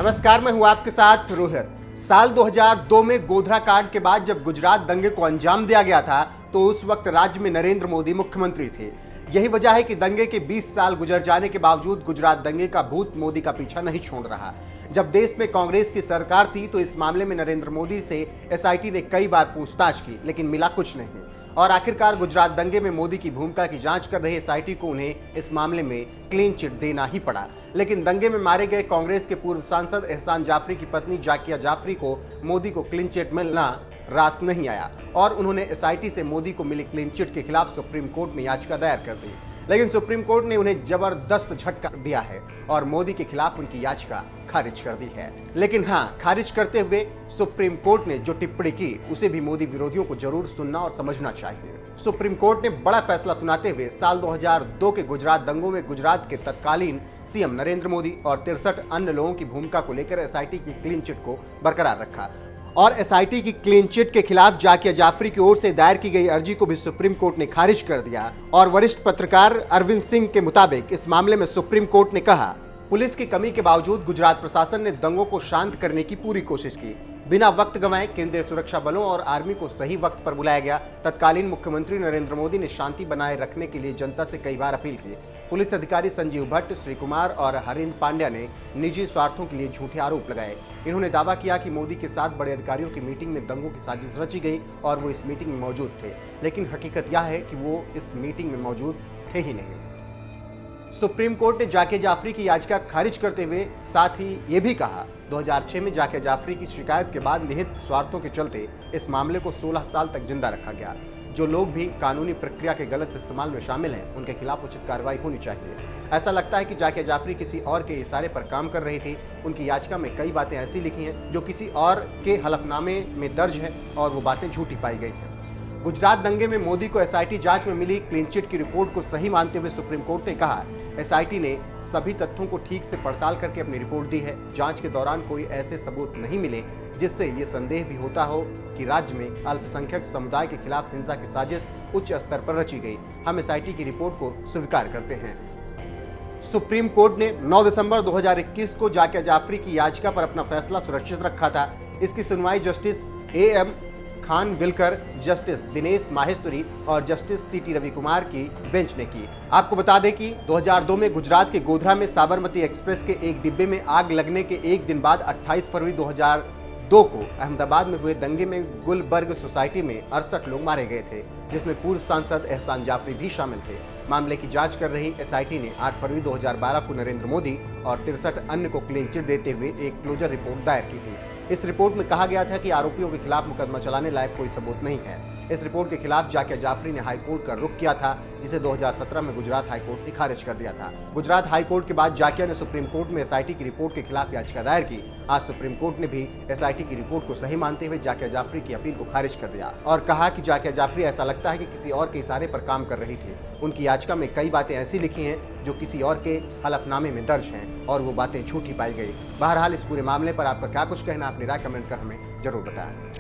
नमस्कार, मैं हूं आपके साथ रोहित। साल 2002 में गोधरा कांड के बाद जब गुजरात दंगे को अंजाम दिया गया था तो उस वक्त राज्य में नरेंद्र मोदी मुख्यमंत्री थे। यही वजह है कि दंगे के 20 साल गुजर जाने के बावजूद गुजरात दंगे का भूत मोदी का पीछा नहीं छोड़ रहा। जब देश में कांग्रेस की सरकार थी तो इस मामले में नरेंद्र मोदी से एसआईटी ने कई बार पूछताछ की, लेकिन मिला कुछ नहीं। और आखिरकार गुजरात दंगे में मोदी की भूमिका की जांच कर रहे एसआईटी को उन्हें इस मामले में क्लीन चिट देना ही पड़ा। लेकिन दंगे में मारे गए कांग्रेस के पूर्व सांसद एहसान जाफरी की पत्नी जाकिया जाफरी को मोदी को क्लीन चिट मिलना रास नहीं आया और उन्होंने एसआईटी से मोदी को मिली क्लीन चिट के खिलाफ सुप्रीम कोर्ट में याचिका दायर कर दी। लेकिन सुप्रीम कोर्ट ने उन्हें जबरदस्त झटका दिया है और मोदी के खिलाफ उनकी याचिका खारिज कर दी है। लेकिन हाँ, खारिज करते हुए सुप्रीम कोर्ट ने जो टिप्पणी की उसे भी मोदी विरोधियों को जरूर सुनना और समझना चाहिए। सुप्रीम कोर्ट ने बड़ा फैसला सुनाते हुए साल 2002 के गुजरात दंगों में गुजरात के तत्कालीन सीएम नरेंद्र मोदी और 63 अन्य लोगों की भूमिका को लेकर एसआईटी की क्लीन चिट को बरकरार रखा और एसआईटी की क्लीन चिट के खिलाफ जाकिया जाफरी की ओर से दायर की गई अर्जी को भी सुप्रीम कोर्ट ने खारिज कर दिया। और वरिष्ठ पत्रकार अरविंद सिंह के मुताबिक इस मामले में सुप्रीम कोर्ट ने कहा, पुलिस की कमी के बावजूद गुजरात प्रशासन ने दंगों को शांत करने की पूरी कोशिश की। बिना वक्त गंवाए केंद्रीय सुरक्षा बलों और आर्मी को सही वक्त पर बुलाया गया। तत्कालीन मुख्यमंत्री नरेंद्र मोदी ने शांति बनाए रखने के लिए जनता से कई बार अपील की। पुलिस अधिकारी संजीव भट्ट, श्री कुमार और हरिन पांड्या ने निजी स्वार्थों के लिए झूठे आरोप लगाए। इन्होंने दावा किया कि मोदी के साथ बड़े अधिकारियों की मीटिंग में दंगों की साजिश रची गई और वो इस मीटिंग में मौजूद थे, लेकिन हकीकत यह है कि वो इस मीटिंग में मौजूद थे ही नहीं। सुप्रीम कोर्ट ने जाकिया जाफरी की याचिका खारिज करते हुए साथ ही ये भी कहा, 2006 में जाकिया जाफरी की शिकायत के बाद निहित स्वार्थों के चलते इस मामले को 16 साल तक जिंदा रखा गया। जो लोग भी कानूनी प्रक्रिया के गलत इस्तेमाल में शामिल हैं, उनके खिलाफ उचित कार्रवाई होनी चाहिए। ऐसा लगता है कि जाकिया जाफरी किसी और के इशारे पर काम कर रही थी। उनकी याचिका में कई बातें ऐसी लिखी हैं जो किसी और के हलफनामे में दर्ज है और वो बातें झूठी पाई गई हैं। गुजरात दंगे में मोदी को एसआईटी जांच में मिली क्लीन चिट की रिपोर्ट को सही मानते हुए सुप्रीम कोर्ट ने कहा, एसआईटी ने सभी तथ्यों को ठीक से पड़ताल करके अपनी रिपोर्ट दी है। जांच के दौरान कोई ऐसे सबूत नहीं मिले जिससे ये संदेह भी होता हो कि राज्य में अल्पसंख्यक समुदाय के खिलाफ हिंसा की साजिश उच्च स्तर पर रची गई। हम एसआईटी की रिपोर्ट को स्वीकार करते हैं। सुप्रीम कोर्ट ने 9 दिसंबर 2021 को जाकिया जाफरी की याचिका पर अपना फैसला सुरक्षित रखा था। इसकी सुनवाई justice AM Khanwilkar, justice Dinesh Maheshwari और जस्टिस सीटी रविकुमार की बेंच ने की। आपको बता दें कि 2002 में गुजरात के गोधरा में साबरमती एक्सप्रेस के एक डिब्बे में आग लगने के एक दिन बाद 28 फरवरी 2002 को अहमदाबाद में हुए दंगे में गुलबर्ग सोसाइटी में 68 लोग मारे गए थे, जिसमें पूर्व सांसद एहसान जाफरी भी शामिल थे। मामले की जांच कर रही एसआईटी ने 8 फरवरी 2012 को नरेंद्र मोदी और 63 अन्य को क्लीन चिट देते हुए एक क्लोजर रिपोर्ट दायर की थी। इस रिपोर्ट में कहा गया था कि आरोपियों के खिलाफ मुकदमा चलाने लायक कोई सबूत नहीं है। इस रिपोर्ट के खिलाफ जाकिया जाफरी ने हाईकोर्ट का रुख किया था, जिसे 2017 में गुजरात हाईकोर्ट ने खारिज कर दिया था। गुजरात हाईकोर्ट के बाद जाकिया ने सुप्रीम कोर्ट में एसआईटी की रिपोर्ट के खिलाफ याचिका दायर की। आज सुप्रीम कोर्ट ने भी एसआईटी की रिपोर्ट को सही मानते हुए जाकिया जाफरी की अपील को खारिज कर दिया और कहा कि जाकिया जाफरी ऐसा लगता है कि किसी और के इशारे पर काम कर रही थी। उनकी याचिका में कई बातें ऐसी लिखी हैं जो किसी और के हलफनामे में दर्ज हैं और वो बातें झूठी पाई गई। बहरहाल इस पूरे मामले पर आपका क्या कुछ कहना, अपनी राय कमेंट कर हमें जरूर बताएं।